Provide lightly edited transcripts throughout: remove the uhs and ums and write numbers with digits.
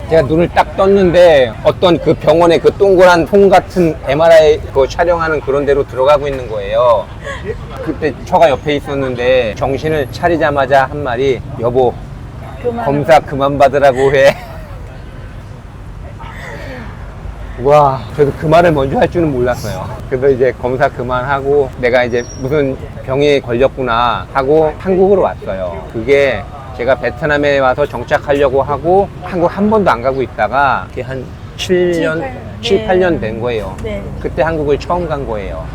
제가 눈을 딱 떴는데 어떤 그 병원의 그 동그란 통 같은 MRI 그 촬영하는 그런 데로 들어가고 있는 거예요. 그때 처가 옆에 있었는데 정신을 차리자마자 한 말이 여보 검사 그만 받으라고 해. 와, 저도 그 말을 먼저 할 줄은 몰랐어요. 그래서 이제 검사 그만하고 내가 이제 무슨 병에 걸렸구나 하고 한국으로 왔어요. 그게 제가 베트남에 와서 정착하려고 하고 한국 한 번도 안 가고 있다가 이렇게 한 7년, 7, 8년 된 거예요. 네. 그때 한국을 처음 간 거예요.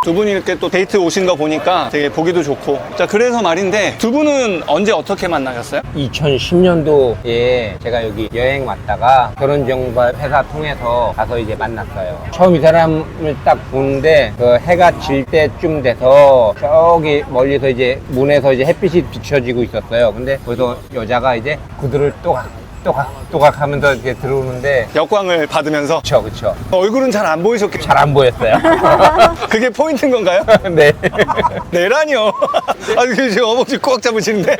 두 분이 이렇게 또 데이트 오신 거 보니까 되게 보기도 좋고. 자, 그래서 말인데 두 분은 언제 어떻게 만나셨어요? 2010년도에 제가 여기 여행 왔다가 결혼정보 회사 통해서 가서 이제 만났어요. 처음 이 사람을 딱 보는데 그 해가 질 때쯤 돼서 저기 멀리서 이제 문에서 이제 햇빛이 비춰지고 있었어요. 근데 거기서 여자가 이제 구두를 또각 하면서 이렇게 들어오는데 역광을 받으면서. 그쵸. 얼굴은 잘 안 보이셨겠죠? 잘 안 보였어요. 그게 포인트인 건가요? 네. 내라니요. 아니, 지금 어머니 꽉 잡으시는데.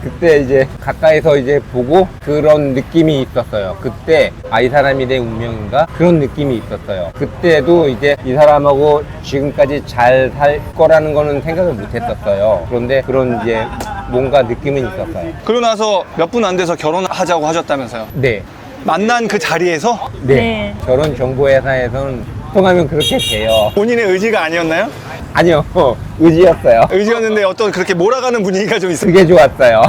그때 이제 가까이서 이제 보고 그런 느낌이 있었어요. 그때 이 사람이 내 운명인가? 그런 느낌이 있었어요. 그때도 이제 이 사람하고 지금까지 잘 살 거라는 거는 생각을 못 했었어요. 그런데 그런 이제 뭔가 느낌은 있었어요. 그러고 나서 몇 분 안 돼서 결혼하자고 하셨다면서요? 네. 만난 그 자리에서 네. 결혼정보회사에서는 통하면 그렇게 돼요. 본인의 의지가 아니었나요? 아니요. 의지였어요. 의지였는데 어떤 그렇게 몰아가는 분위기가 좀 있어요. 그게 좋았어요.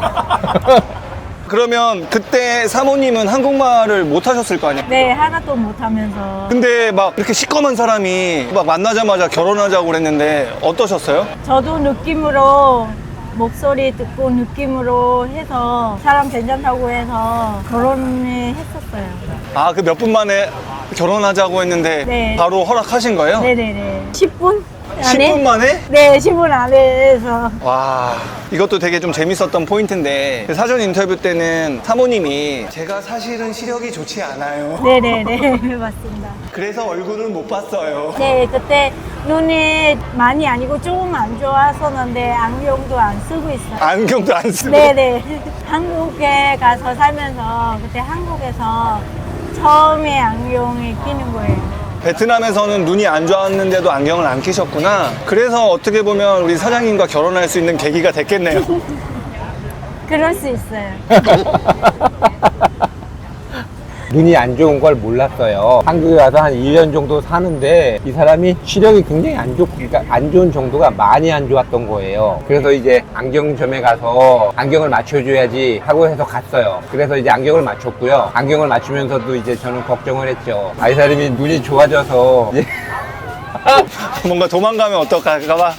그러면 그때 사모님은 한국말을 못 하셨을 거 아니에요? 네, 하나도 못하면서. 근데 막 이렇게 시꺼먼 사람이 막 만나자마자 결혼하자고 그랬는데 어떠셨어요? 저도 느낌으로 목소리 듣고 느낌으로 해서 사람 괜찮다고 해서 결혼을 했었어요. 아, 그 몇 분 만에 결혼하자고 했는데 네. 바로 허락하신 거예요? 네네네. 10분? 10분 만에? 네, 10분 안에 해서. 와, 이것도 되게 좀 재밌었던 포인트인데 사전 인터뷰 때는 사모님이 제가 사실은 시력이 좋지 않아요. 네네네. 맞습니다. 그래서 얼굴은 못 봤어요. 네, 그때 눈이 많이 아니고 조금 안 좋았었는데 안경도 안 쓰고 있어요. 안경도 안 쓰고. 네네. 한국에 가서 살면서 그때 한국에서 처음에 안경을 끼는 거예요. 베트남에서는 눈이 안 좋았는데도 안경을 안 끼셨구나. 그래서 어떻게 보면 우리 사장님과 결혼할 수 있는 계기가 됐겠네요. 그럴 수 있어요. 눈이 안 좋은 걸 몰랐어요. 한국에 와서 한 1년 정도 사는데 이 사람이 시력이 굉장히 안 좋고, 그러니까 안 좋은 정도가 많이 안 좋았던 거예요. 그래서 이제 안경점에 가서 안경을 맞춰줘야지 하고 해서 갔어요. 그래서 이제 안경을 맞췄고요. 안경을 맞추면서도 이제 저는 걱정을 했죠. 이 사람이 눈이 좋아져서 이제 뭔가 도망가면 어떡할까봐.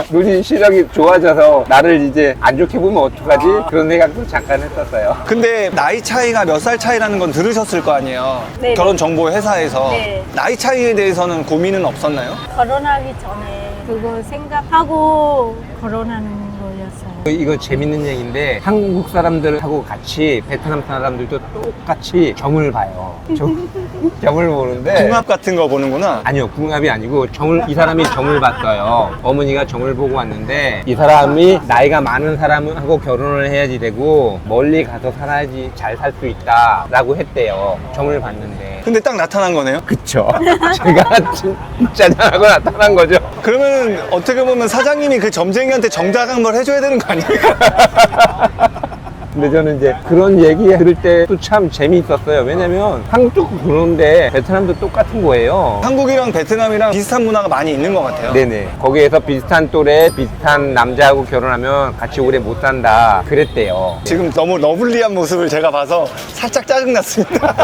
눈이 시력이 좋아져서 나를 이제 안 좋게 보면 어떡하지? 그런 생각도 잠깐 했었어요. 근데 나이 차이가 몇 살 차이라는 건 들으셨을 거 아니에요? 네. 결혼 정보 회사에서. 네. 나이 차이에 대해서는 고민은 없었나요? 결혼하기 전에 그거 생각하고 결혼하는 거였어요. 이거 재밌는 얘기인데 한국 사람들하고 같이 베트남 사람들도 똑같이 점을 봐요. 점을 보는데 궁합 같은 거 보는구나. 아니요, 궁합이 아니고 이 사람이 점을 봤어요. 어머니가 점을 보고 왔는데 이 사람이 나이가 많은 사람하고 결혼을 해야지 되고 멀리 가서 살아야지 잘 살 수 있다라고 했대요. 점을 봤는데. 근데 딱 나타난 거네요. 그쵸. 제가 진짜 잘하고 나타난 거죠. 그러면 어떻게 보면 사장님이 그 점쟁이한테 정작 한번 해줘야 되는 거 아니에요? 근데 저는 이제 그런 얘기 들을 때도 참 재미있었어요. 왜냐면 한국도 그런데 베트남도 똑같은 거예요. 한국이랑 베트남이랑 비슷한 문화가 많이 있는 것 같아요. 네네. 거기에서 비슷한 또래, 비슷한 남자하고 결혼하면 같이 오래 못 산다. 그랬대요. 지금 너무 러블리한 모습을 제가 봐서 살짝 짜증났습니다.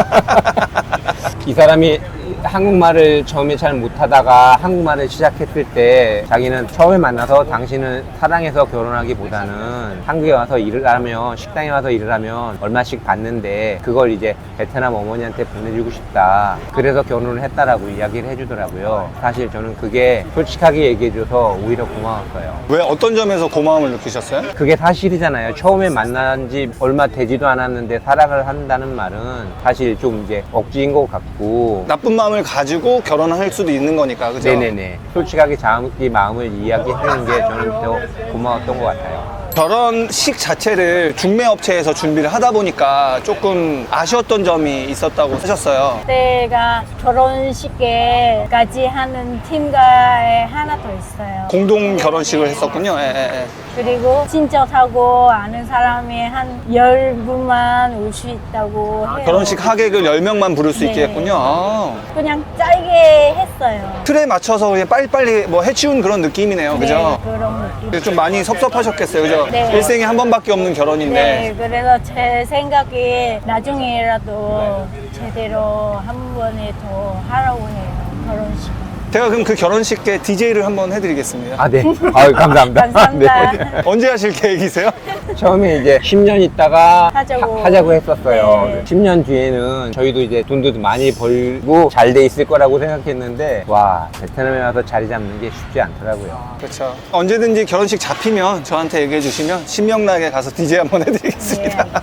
이 사람이 한국말을 처음에 잘 못하다가 한국말을 시작했을 때 자기는 처음에 만나서 당신을 사랑해서 결혼하기보다는 한국에 와서 일을 하면 식당에 와서 일을 하면 얼마씩 받는데 그걸 이제 베트남 어머니한테 보내주고 싶다. 그래서 결혼을 했다라고 이야기를 해주더라고요. 사실 저는 그게 솔직하게 얘기해줘서 오히려 고마웠어요. 왜 어떤 점에서 고마움을 느끼셨어요? 그게 사실이잖아요. 처음에 만난 지 얼마 되지도 않았는데 사랑을 한다는 말은 사실 좀 이제 억지인 것 같고. 나쁜 마음을 가지고 결혼할 수도 있는 거니까, 그죠? 네네네. 솔직하게 자기 마음을 이야기하는 게 저는 더 고마웠던 것 같아요. 결혼식 자체를 중매 업체에서 준비를 하다 보니까 조금 아쉬웠던 점이 있었다고 하셨어요. 그때가 결혼식에까지 하는 팀가에 하나 더 있어요. 공동 결혼식을 했었군요. 예, 예, 예. 그리고 친척하고 아는 사람이 한 10분만 올 수 있다고 해요. 결혼식 하객을 10명만 부를 수 있게 네. 했군요. 아. 그냥 짧게 했어요. 틀에 맞춰서 그냥 빨리빨리 뭐 해치운 그런 느낌이네요. 그죠? 네, 그런 느낌. 좀 많이 섭섭하셨겠어요. 그죠? 네. 일생에 한 번밖에 없는 결혼인데. 네, 그래서 제 생각에 나중에라도 제대로 한 번에 더 하라고 해요. 결혼식. 제가 그럼 그 결혼식 때 DJ를 한번 해드리겠습니다. 아, 네. 아유, 감사합니다. 감사합니다. 네. 언제 하실 계획이세요? 처음에 이제 10년 있다가 하자고. 했었어요. 네. 10년 뒤에는 저희도 이제 돈도 많이 벌고 잘 돼 있을 거라고 생각했는데, 와, 베트남에 와서 자리 잡는 게 쉽지 않더라고요. 그렇죠. 언제든지 결혼식 잡히면 저한테 얘기해 주시면 신명나게 가서 DJ 한번 네, 해드리겠습니다. 알겠습니다.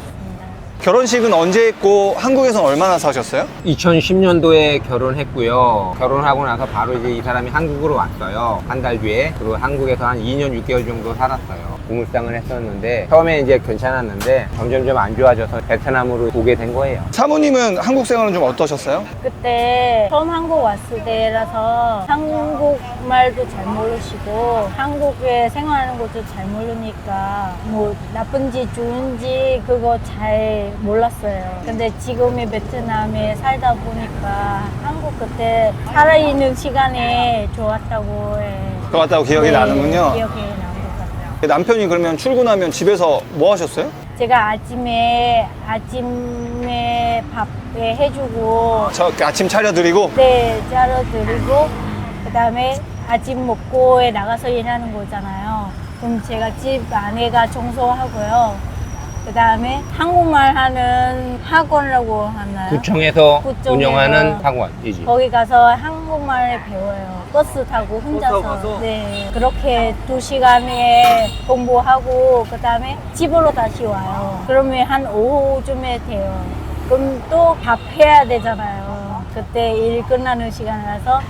결혼식은 언제 했고 한국에서 얼마나 사셨어요? 2010년도에 결혼했고요. 결혼하고 나서 바로 이제 이 사람이 한국으로 왔어요. 한 달 뒤에. 그리고 한국에서 한 2년 6개월 정도 살았어요. 고물상을 했었는데 처음에 이제 괜찮았는데 점점점 안 좋아져서 베트남으로 오게 된 거예요. 사모님은 한국 생활은 좀 어떠셨어요? 그때 처음 한국 왔을 때라서 한국말도 잘 모르시고 한국에 생활하는 것도 잘 모르니까 뭐 나쁜지 좋은지 그거 잘 몰랐어요. 근데 지금의 베트남에 살다 보니까 한국 그때 살아있는 시간에 좋았다고 해. 좋았다고 기억이 네, 나는군요. 기억이 나는 것 같아요. 남편이 그러면 출근하면 집에서 뭐 하셨어요? 제가 아침에 밥에 해주고 저 아침 차려드리고 네, 짜러드리고 그다음에 아침 먹고 나가서 일하는 거잖아요. 그럼 제가 집 안에가 청소하고요. 그다음에 한국말 하는 학원이라고 하나요? 구청에서 구청에서 운영하는 학원이지. 거기 가서 한국말을 배워요. 버스 타고 혼자서. 네. 그렇게 2시간에 공부하고 그다음에 집으로 다시 와요. 그러면 한 오후쯤에 돼요. 그럼 또 밥 해야 되잖아요. 그때 일 끝나는 시간이라서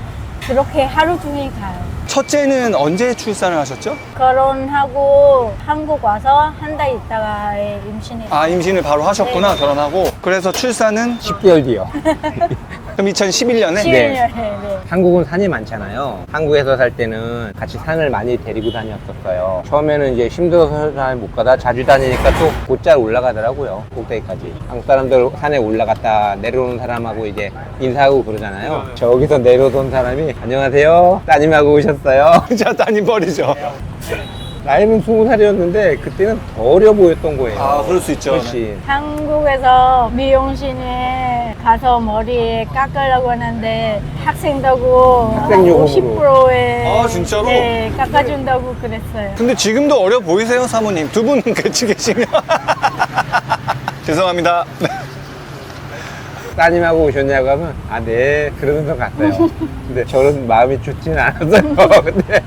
그렇게 하루 종일 가요. 첫째는 언제 출산을 하셨죠? 결혼하고 한국 와서 한 달 있다가 임신했어요. 아, 임신을 바로 하셨구나. 네. 결혼하고. 그래서 출산은 10개월 뒤요. 그럼 2011년에 11년에 네. 한국은 산이 많잖아요. 한국에서 살 때는 같이 산을 많이 데리고 다녔었어요. 처음에는 이제 힘들어서 잘 못 가다 자주 다니니까 또 곧잘 올라가더라고요. 꼭대기까지. 한국 사람들 산에 올라갔다 내려오는 사람하고 이제 인사하고 그러잖아요. 저기서 내려오던 사람이 안녕하세요. 따님하고 오셨어요. 자, 따님 버리죠. 나이는 20살이었는데 그때는 더 어려 보였던 거예요. 아, 그럴 수 있죠. 훨씬. 한국에서 미용실에 가서 머리 깎으려고 하는데 학생다고 학생 요금으로. 50%에 아, 진짜로? 네, 깎아준다고 그랬어요. 근데 지금도 어려 보이세요, 사모님? 두 분 같이 계시면. 죄송합니다. 따님하고 오셨냐고 하면 아, 네. 그러면서 갔어요. 근데 저는 마음이 좋지는 않았어요. 근데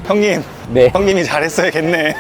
형님. 네. 형님이 잘했어야겠네.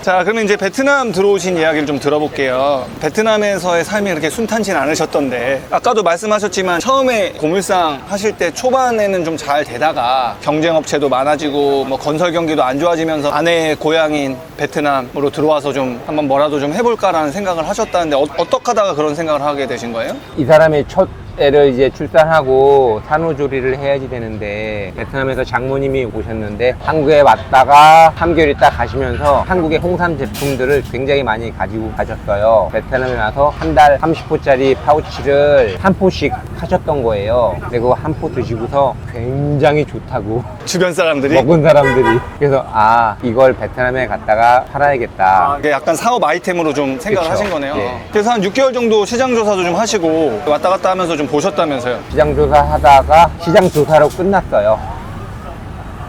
자, 그러면 이제 베트남 들어오신 이야기를 좀 들어볼게요. 베트남에서의 삶이 그렇게 순탄치 않으셨던데 아까도 말씀하셨지만 처음에 고물상 하실 때 초반에는 좀 잘 되다가 경쟁업체도 많아지고 뭐 건설 경기도 안 좋아지면서 아내의 고향인 베트남으로 들어와서 좀 한번 뭐라도 좀 해볼까라는 생각을 하셨다는데 어떻게 하다가 그런 생각을 하게 되신 거예요? 이 사람의 첫 애를 이제 출산하고 산후조리를 해야지 되는데 베트남에서 장모님이 오셨는데 한국에 왔다가 3개월 있다 가시면서 한국의 홍삼 제품들을 굉장히 많이 가지고 가셨어요. 베트남에 와서 한 달 30포짜리 파우치를 한 포씩 하셨던 거예요. 근데 그거 한 포 드시고서 굉장히 좋다고 주변 사람들이? 먹은 사람들이. 그래서 아, 이걸 베트남에 갔다가 팔아야겠다. 이게 약간 사업 아이템으로 좀 생각을 그쵸. 하신 거네요. 예. 그래서 한 6개월 정도 시장 조사도 좀 하시고 왔다 갔다 하면서 좀 보셨다면서요. 시장 조사 하다가 시장 조사로 끝났어요.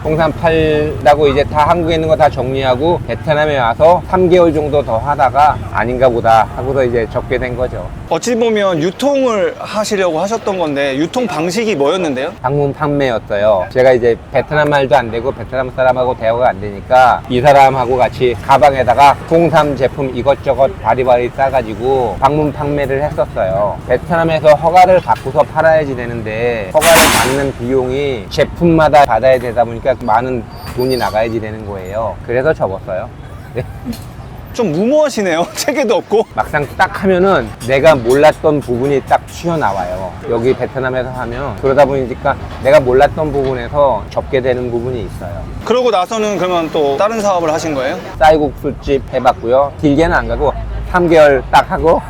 홍삼 팔다고 이제 다 한국에 있는 거 다 정리하고 베트남에 와서 3개월 정도 더 하다가 아닌가 보다 하고서 이제 접게 된 거죠. 어찌 보면 유통을 하시려고 하셨던 건데 유통 방식이 뭐였는데요? 방문 판매였어요. 제가 이제 베트남 말도 안 되고 베트남 사람하고 대화가 안 되니까 이 사람하고 같이 가방에다가 홍삼 제품 이것저것 바리바리 싸가지고 방문 판매를 했었어요. 베트남에서 허가를 받고서 팔아야지 되는데 허가를 받는 비용이 제품마다 받아야 되다 보니까 많은 돈이 나가야지 되는 거예요. 그래서 접었어요. 네. 좀 무모하시네요. 체계도 없고. 막상 딱 하면은 내가 몰랐던 부분이 딱 튀어나와요. 여기 베트남에서 하면 그러다 보니까 내가 몰랐던 부분에서 접게 되는 부분이 있어요. 그러고 나서는 그러면 또 다른 사업을 하신 거예요? 쌀국수집 해봤고요. 길게는 안 가고 3개월 딱 하고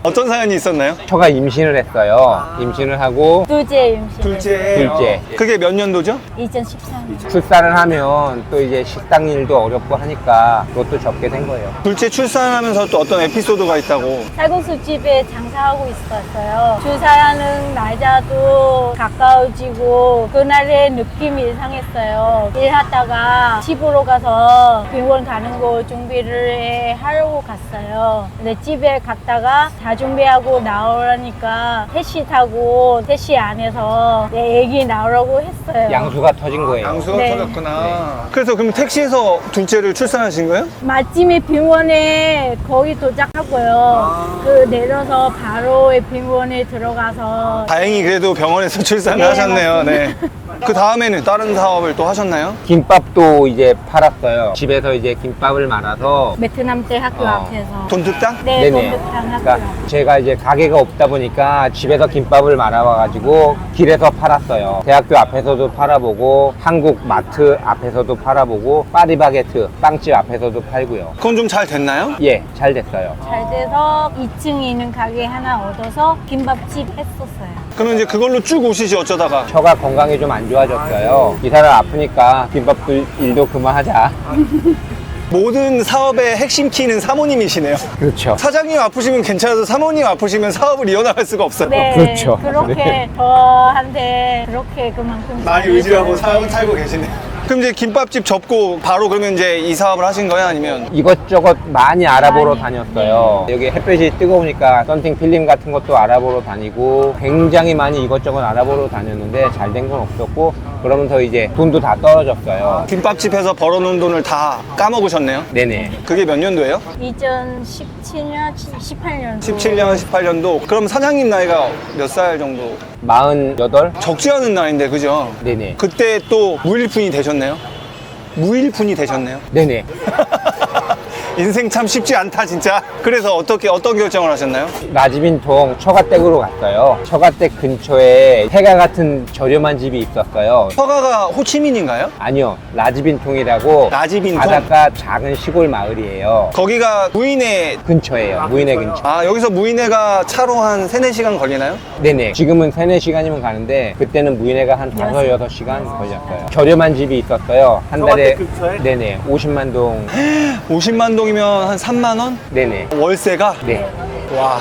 어떤 사연이 있었나요? 처가 임신을 했어요. 임신을 하고 둘째 임신. 둘째. 그게 몇 년도죠? 2014년. 출산을 하면 또 이제 식당 일도 어렵고 하니까 그것도 접게 된 거예요. 둘째 출산하면서 또 어떤 에피소드가 있다고. 쌀국수집에 장사하고 있었어요. 출산하는 날짜도 가까워지고 그날의 느낌이 이상했어요. 일하다가 집으로 가서 병원 가는 거 준비를 하려고 갔어요. 근데 집에 갔다가 다 준비하고 나오라니까 택시 타고 택시 안에서 내 애기 나오라고 했어요. 양수가 터진 거예요. 양수가 네. 터졌구나. 그래서 그럼 택시에서 둘째를 출산하신 거예요? 마침에 병원에 거기 도착하고요. 그 내려서 바로 병원에 들어가서 다행히 그래도 병원에서 출산을 네, 하셨네요. 네. 맞습니다. 그 다음에는 다른 사업을 또 하셨나요? 김밥도 이제 팔았어요. 집에서 이제 김밥을 말아서 베트남 때 학교 앞에서. 돈두땅? 네, 네네. 돈득탕 학교 그러니까 제가 이제 가게가 없다 보니까 집에서 김밥을 말아와가지고 길에서 팔았어요. 대학교 앞에서도 팔아보고 한국 마트 앞에서도 팔아보고 파리바게트 빵집 앞에서도 팔고요. 그건 좀 잘 됐나요? 예, 잘 됐어요. 잘 돼서 2층에 있는 가게 하나 얻어서 김밥집 했었어요. 그러면 이제 그걸로 쭉 오시지 어쩌다가. 처가 건강이 좀 안 좋아졌어요. 이사를 아프니까 김밥도 일도 그만하자. 모든 사업의 핵심 키는 사모님이시네요. 그렇죠. 사장님 아프시면 괜찮아도 사모님 아프시면 사업을 이어나갈 수가 없어요. 네, 그렇죠. 그렇게 네. 저한테 그렇게 그만큼 많이 의지하고 살고 계시네요. 그럼 이제 김밥집 접고 바로 그러면 이제 이 사업을 하신 거예요? 아니면? 이것저것 많이 알아보러 많이. 다녔어요. 여기 햇볕이 뜨거우니까 썬팅 필름 같은 것도 알아보러 다니고 굉장히 많이 이것저것 알아보러 다녔는데 잘 된 건 없었고 그러면서 이제 돈도 다 떨어졌어요. 김밥집에서 벌어놓은 돈을 다 까먹으셨네요? 네네. 그게 몇 년도예요? 2017년, 18년. 17년, 18년도. 그럼 사장님 나이가 몇 살 정도? 48? 적지 않은 나이인데, 그죠? 네네. 그때 또 무일푼이 되셨네요? 무일푼이 되셨네요? 네네. 인생 참 쉽지 않다, 진짜. 그래서 어떤 결정을 하셨나요? 라지빈통 처가댁으로 갔어요. 처가댁 근처에 해가 같은 저렴한 집이 있었어요. 처가가 호치민인가요? 아니요, 라지빈통이라고 라지빈통? 바닷가 작은 시골 마을이에요. 거기가 무인의, 근처예요. 무인의 근처. 아, 여기서 무인회가 차로 한 3, 4시간 걸리나요? 네네. 지금은 3, 4시간이면 가는데 그때는 무인회가 한 5, 6시간 걸렸어요. 저렴한 집이 있었어요. 한 달에 네네. 50만 동. 50만 동이면 한 3만 원? 네네. 월세가? 네. 와.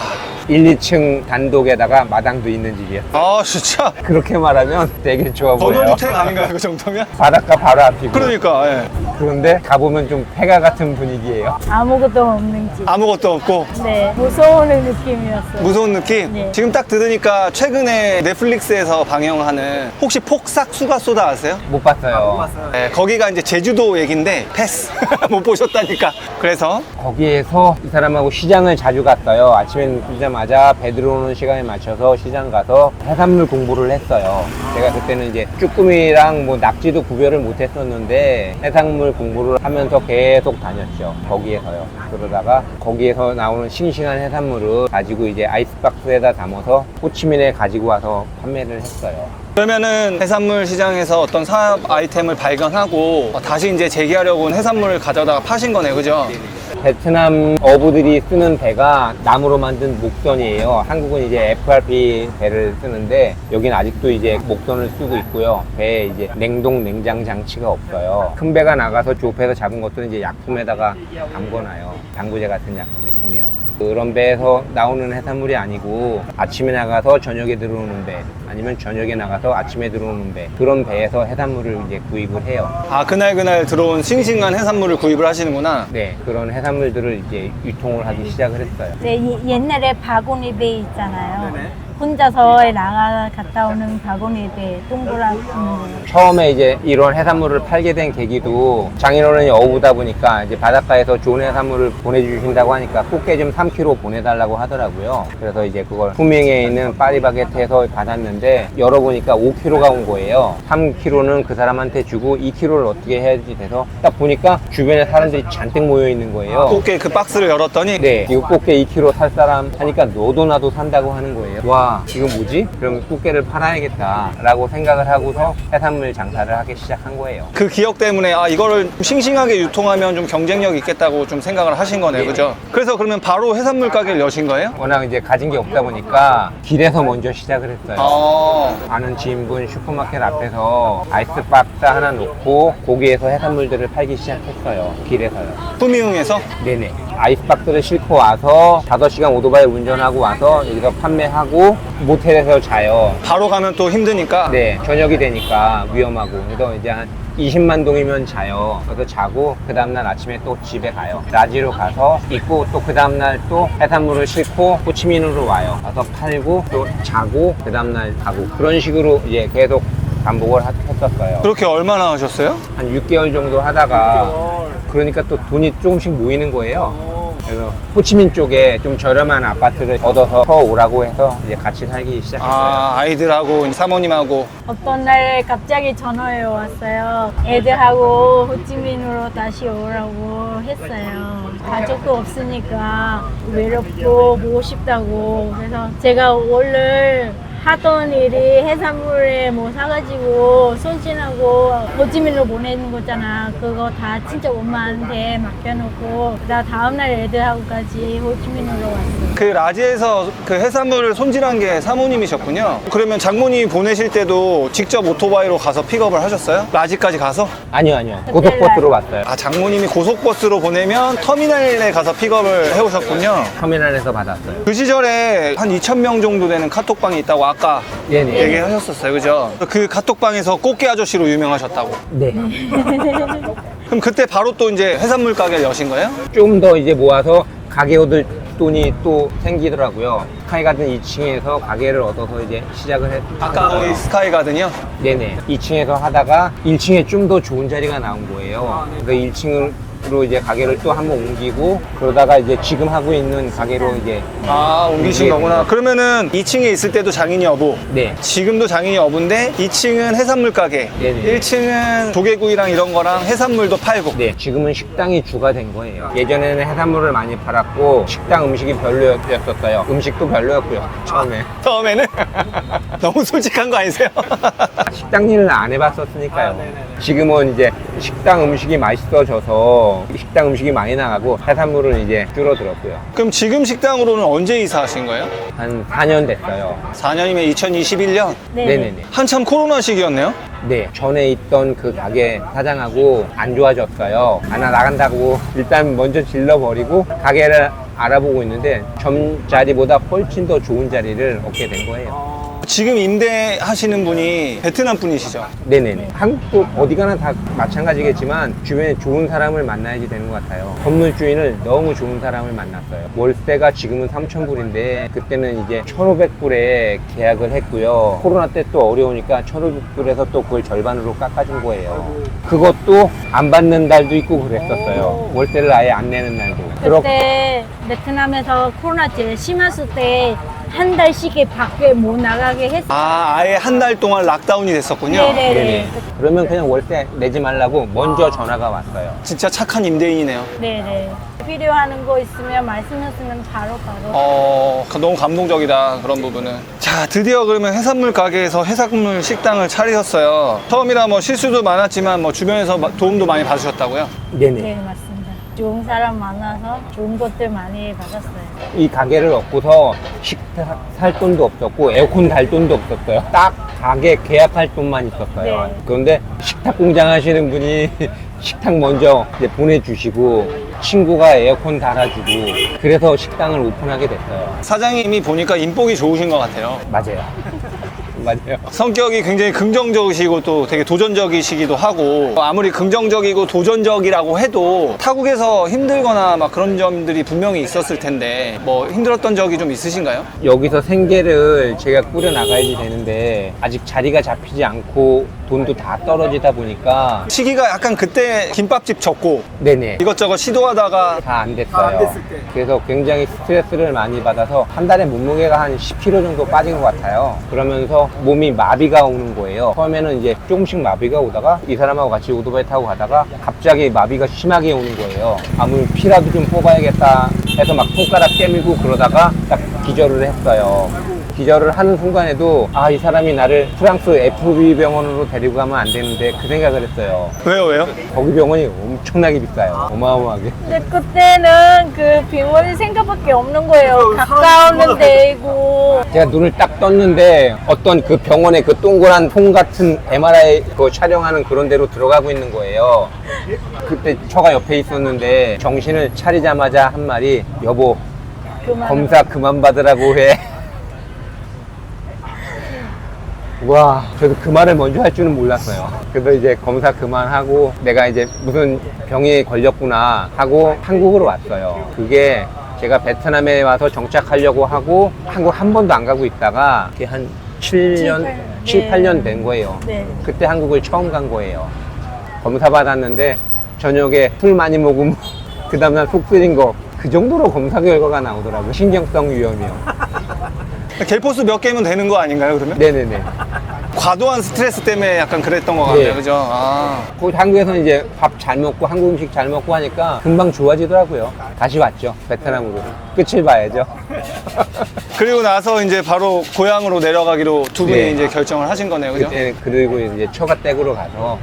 1, 2층 단독에다가 마당도 있는 집이에요. 아, 진짜. 그렇게 말하면 되게 좋아 보여요. 번호주택 아닌가요, 그 정도면? 바닷가 바로 앞이고. 그러니까, 예. 그런데 가보면 좀 폐가 같은 분위기예요. 아무것도 없는 집. 아무것도 없고. 네, 무서운 느낌이었어요. 무서운 느낌? 네. 지금 딱 들으니까 최근에 넷플릭스에서 방영하는 혹시 폭삭 수가쏘다 아세요? 못 봤어요. 네, 거기가 이제 제주도 얘긴데 패스. 못 보셨다니까. 그래서 거기에서 이 사람하고 시장을 자주 갔어요. 아침에 늦자마자 배 들어오는 시간에 맞춰서 시장 가서 해산물 공부를 했어요. 제가 그때는 이제 쭈꾸미랑 뭐 낙지도 구별을 못 했었는데 해산물 공부를 하면서 계속 다녔죠. 거기에서요. 그러다가 거기에서 나오는 싱싱한 해산물을 가지고 이제 아이스박스에다 담아서 호치민에 가지고 와서 판매를 했어요. 그러면은 해산물 시장에서 어떤 사업 아이템을 발견하고 다시 이제 재기하려고 온 해산물을 가져다가 파신 거네, 그죠? 베트남 어부들이 쓰는 배가 나무로 만든 목선이에요. 한국은 이제 FRP 배를 쓰는데 여기는 아직도 이제 목선을 쓰고 있고요. 배에 이제 냉동 냉장 장치가 없어요. 큰 배가 나가서 조업해서 잡은 것들은 이제 약품에다가 담궈놔요. 당구제 같은 약품이요. 그런 배에서 나오는 해산물이 아니고 아침에 나가서 저녁에 들어오는 배 아니면 저녁에 나가서 아침에 들어오는 배 그런 배에서 해산물을 이제 구입을 해요. 아, 그날 들어온 싱싱한 해산물을 구입을 하시는구나. 네, 그런 해산물들을 이제 유통을 하기 시작을 했어요. 네, 옛날에 바구니 배 있잖아요. 혼자서 나가 갔다 오는 바구니에 동그랗게 처음에 이제 이런 해산물을 팔게 된 계기도 장인어른이 어부다 보니까 이제 바닷가에서 좋은 해산물을 보내주신다고 하니까 꽃게 좀 3kg 보내달라고 하더라고요. 그래서 이제 그걸 후밍에 있는 파리바게트에서 받았는데 열어보니까 5kg가 온 거예요. 3kg는 그 사람한테 주고 2kg를 어떻게 해야지 돼서 딱 보니까 주변에 사람들이 잔뜩 모여 있는 거예요. 꽃게 그 박스를 열었더니 네, 이거 꽃게 2kg 살 사람 하니까 너도 나도 산다고 하는 거예요. 와, 이거 뭐지? 그럼 꽃게를 팔아야겠다라고 생각을 하고서 해산물 장사를 하기 시작한 거예요. 그 기억 때문에 아 이거를 싱싱하게 유통하면 좀 경쟁력 있겠다고 좀 생각을 하신 거네요, 네. 그죠? 그래서 그러면 바로 해산물 가게를 여신 거예요? 워낙 이제 가진 게 없다 보니까 길에서 먼저 시작을 했어요. 아는 지인분 슈퍼마켓 앞에서 아이스박스 하나 놓고 거기에서 해산물들을 팔기 시작했어요. 길에서요. 후미흥에서 네네. 아이스박스를 싣고 와서 5시간 오토바이 운전하고 와서 여기서 판매하고 모텔에서 자요. 바로 가면 또 힘드니까 네, 저녁이 되니까 위험하고. 그래서 이제 한 20만 동이면 자요. 그래서 자고 그 다음날 아침에 또 집에 가요. 라지로 가서 입고 또 그 다음날 또 해산물을 싣고 호치민으로 와요. 가서 팔고 또 자고 그 다음날 가고 그런 식으로 이제 계속 반복을 했었어요. 그렇게 얼마나 하셨어요? 한 6개월 정도 하다가 그러니까 또 돈이 조금씩 모이는 거예요. 그래서 호치민 쪽에 좀 저렴한 아파트를 얻어서 더 오라고 해서 이제 같이 살기 시작했어요. 아, 아이들하고 사모님하고 어떤 날 갑자기 전화가 왔어요. 애들하고 호치민으로 다시 오라고 했어요. 가족도 없으니까 외롭고 보고 싶다고. 그래서 제가 오늘 하던 일이 해산물에 뭐 사가지고 손질하고 호치민으로 보내는 거잖아. 그거 다 진짜 엄마한테 맡겨놓고 나 다음날 애들하고까지 호치민으로 왔어. 그 라지에서 그 해산물을 손질한 게 사모님이셨군요. 그러면 장모님이 보내실 때도 직접 오토바이로 가서 픽업을 하셨어요? 라지까지 가서? 아니요. 고속버스로 왔어요. 아, 장모님이 고속버스로 보내면 터미널에 가서 픽업을 해오셨군요. 터미널에서 받았어요. 그 시절에 한 2,000명 정도 되는 카톡방이 있다고 아까 네네. 얘기하셨었어요, 그죠? 그 카톡방에서 꽃게 아저씨로 유명하셨다고. 네. 그럼 그때 바로 또 이제 해산물 가게를 여신 거예요? 좀 더 이제 모아서 가게 얻을 돈이 또 생기더라고요. 스카이가든 2층에서 가게를 얻어서 이제 시작을 했어요. 아까 거기 스카이가든이요? 네네. 2층에서 하다가 1층에 좀 더 좋은 자리가 나온 거예요. 그래서 1층으로 이제 가게를 또 한번 옮기고 그러다가 이제 지금 하고 있는 가게로 이제 아, 옮기신 거구나. 그러면은 2층에 있을 때도 장인이 어부. 네. 지금도 장인이 어부인데 2층은 해산물 가게, 네네. 1층은 조개구이랑 이런 거랑 해산물도 팔고. 네, 지금은 식당이 주가 된 거예요. 예전에는 해산물을 많이 팔았고 식당 음식이 별로였었어요. 음식도 별로였고요. 처음에는 너무 솔직한 거 아니세요? 식당 일을 안 해봤었으니까요. 지금은 이제 식당 음식이 맛있어져서 식당 음식이 많이 나가고 해산물은 이제 줄어들었고요. 그럼 지금 식당으로는 언제 이사하신 거예요? 한 4년 됐어요. 4년이면 2021년? 네네네. 한참 코로나 시기였네요? 네, 전에 있던 그 가게 사장하고 안 좋아졌어요. 하나 나간다고 일단 먼저 질러버리고 가게를 알아보고 있는데 점자리보다 훨씬 더 좋은 자리를 얻게 된 거예요. 지금 임대하시는 분이 베트남 분이시죠? 네네네. 한국도 어디 가나 다 마찬가지겠지만 주변에 좋은 사람을 만나야지 되는 것 같아요. 건물주인을 너무 좋은 사람을 만났어요. 월세가 지금은 3,000불인데 그때는 이제 1,500불에 계약을 했고요. 코로나 때 또 어려우니까 1,500불에서 또 그걸 절반으로 깎아준 거예요. 그것도 안 받는 달도 있고 그랬었어요. 월세를 아예 안 내는 날도. 그때 베트남에서 코로나 제일 심했을 때 한 달씩에 밖에 못 나가게 했어요. 아, 아예 한 달 동안 락다운이 됐었군요. 네네네. 그러면 그냥 월세 내지 말라고 먼저 전화가 왔어요. 진짜 착한 임대인이네요. 네네. 필요하는 거 있으면 말씀하시면 바로. 너무 감동적이다, 그런 부분은. 자, 드디어 그러면 해산물 가게에서 해산물 식당을 차리셨어요. 처음이라 뭐 실수도 많았지만 뭐 주변에서 도움도 많이 받으셨다고요? 네네. 네, 맞습니다. 좋은 사람 만나서 좋은 것들 많이 받았어요. 이 가게를 얻고서 식탁 살 돈도 없었고 에어컨 달 돈도 없었어요. 딱 가게 계약할 돈만 있었어요. 네. 그런데 식탁 공장 하시는 분이 식탁 먼저 이제 보내주시고 친구가 에어컨 달아주고 그래서 식당을 오픈하게 됐어요. 사장님이 보니까 인복이 좋으신 것 같아요. 맞아요. 맞아요. 성격이 굉장히 긍정적이시고 또 되게 도전적이시기도 하고 아무리 긍정적이고 도전적이라고 해도 타국에서 힘들거나 막 그런 점들이 분명히 있었을 텐데 뭐 힘들었던 적이 좀 있으신가요? 여기서 생계를 제가 꾸려 나가야지 되는데 아직 자리가 잡히지 않고 돈도 다 떨어지다 보니까 시기가 약간 그때 김밥집 접고 네네 이것저것 시도하다가 다 안 됐어요. 그래서 굉장히 스트레스를 많이 받아서 한 달에 몸무게가 한 10kg 정도 빠진 것 같아요. 그러면서 몸이 마비가 오는 거예요. 처음에는 이제 조금씩 마비가 오다가 이 사람하고 같이 오토바이 타고 가다가 갑자기 마비가 심하게 오는 거예요. 아무 피라도 좀 뽑아야겠다 해서 막 손가락 깨물고 그러다가 딱 기절을 했어요. 기절을 하는 순간에도 아, 이 사람이 나를 프랑스 FB 병원으로 데리고 가면 안 되는데 그 생각을 했어요. 왜요? 거기 병원이 엄청나게 비싸요. 어마어마하게. 근데 그때는 그 병원이 생각밖에 없는 거예요. 가까운 데이고. 제가 눈을 딱 떴는데 어떤 그 병원의 그 동그란 통 같은 MRI 그 촬영하는 그런 데로 들어가고 있는 거예요. 그때 처가 옆에 있었는데 정신을 차리자마자 한 말이 여보 그만. 검사 그만 받으라고 해. 와, 저도 그 말을 먼저 할 줄은 몰랐어요. 그래서 이제 검사 그만하고 내가 이제 무슨 병에 걸렸구나 하고 한국으로 왔어요. 그게 제가 베트남에 와서 정착하려고 하고 한국 한 번도 안 가고 있다가 그게 한 7년, 7, 8년 된 거예요. 네. 그때 한국을 처음 간 거예요. 검사 받았는데 저녁에 술 많이 먹으면 그 다음날 속 쓰린 거 그 정도로 검사 결과가 나오더라고요. 신경성 위험이요. 갤포스 몇 개면 되는 거 아닌가요, 그러면? 네네네. 과도한 스트레스 때문에 약간 그랬던 것 같네요, 네. 그죠? 아. 그 한국에서는 이제 밥 잘 먹고 한국 음식 잘 먹고 하니까 금방 좋아지더라고요. 다시 왔죠. 베트남으로. 끝을 봐야죠. 그리고 나서 이제 바로 고향으로 내려가기로 두 분이 네. 이제 결정을 하신 거네요, 그죠? 그때 그리고 이제 처가댁으로 가서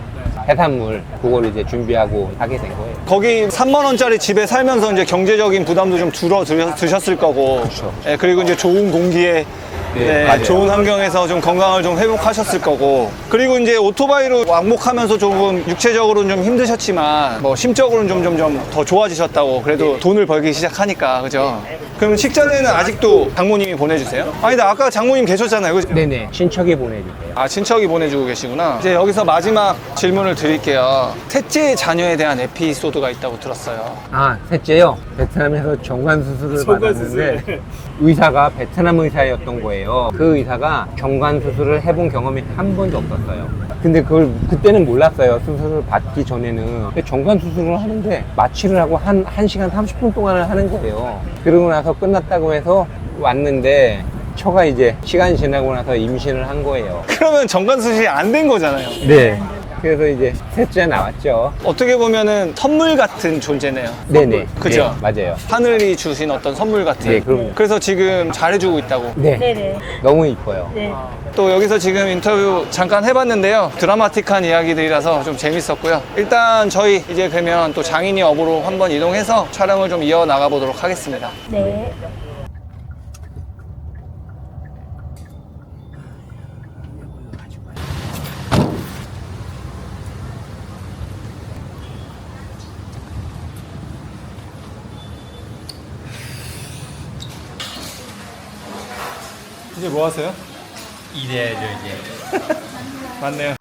해산물 그걸 이제 준비하고 하게 된 거예요. 거기 3만 원짜리 집에 살면서 이제 경제적인 부담도 좀 드셨을 거고, 그쵸. 예, 그리고 이제 좋은 공기에 네, 네, 맞아요. 좋은 환경에서 좀 건강을 좀 회복하셨을 거고, 그리고 이제 오토바이로 왕복하면서 조금 육체적으로는 좀 힘드셨지만 뭐 심적으로는 점점 더 좋아지셨다고. 그래도 돈을 벌기 시작하니까, 그죠? 그럼 식전에는 아직도 장모님이 보내주세요? 아니, 나 아까 장모님 계셨잖아요, 그죠? 네네. 친척이 보내주세요. 아, 친척이 보내주고 계시구나. 이제 여기서 마지막 질문을 드릴게요. 셋째 자녀에 대한 에피소드가 있다고 들었어요. 아, 셋째요. 베트남에서 정관 수술을 받았는데 의사가 베트남 의사였던 거예요. 그 의사가 정관 수술을 해본 경험이 한 번도 없었어요. 근데 그걸 그때는 몰랐어요. 수술을 받기 전에는. 근데 정관 수술을 하는데 마취를 하고 한 1시간 30분 동안을 하는 거예요. 그러고 나서 끝났다고 해서 왔는데 처가 이제 시간이 지나고 나서 임신을 한 거예요. 그러면 정관 수술이 안 된 거잖아요. 네. 그래서 이제 셋째 나왔죠. 어떻게 보면은 선물 같은 존재네요. 네네. 그죠? 네, 맞아요. 하늘이 주신 어떤 선물 같은. 네, 그럼요. 그래서 지금 잘해주고 있다고. 네. 네네. 너무 이뻐요. 네. 또 여기서 지금 인터뷰 잠깐 해봤는데요. 드라마틱한 이야기들이라서 좀 재밌었고요. 일단 저희 이제 그러면 또 장인이 업으로 한번 이동해서 촬영을 좀 이어나가 보도록 하겠습니다. 네. 이제 뭐 하세요? 이래야죠 이제. 맞네요.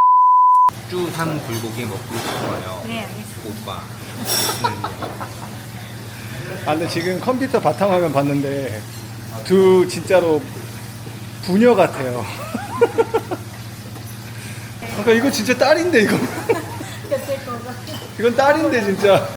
쭈삼 불고기 먹고 싶어요. 네, 알겠습니다. 오빠. 아, 근데 지금 컴퓨터 바탕화면 봤는데 두 진짜로 부녀 같아요. 그러니까 이거 진짜 딸인데 이거. 이건 딸인데 진짜.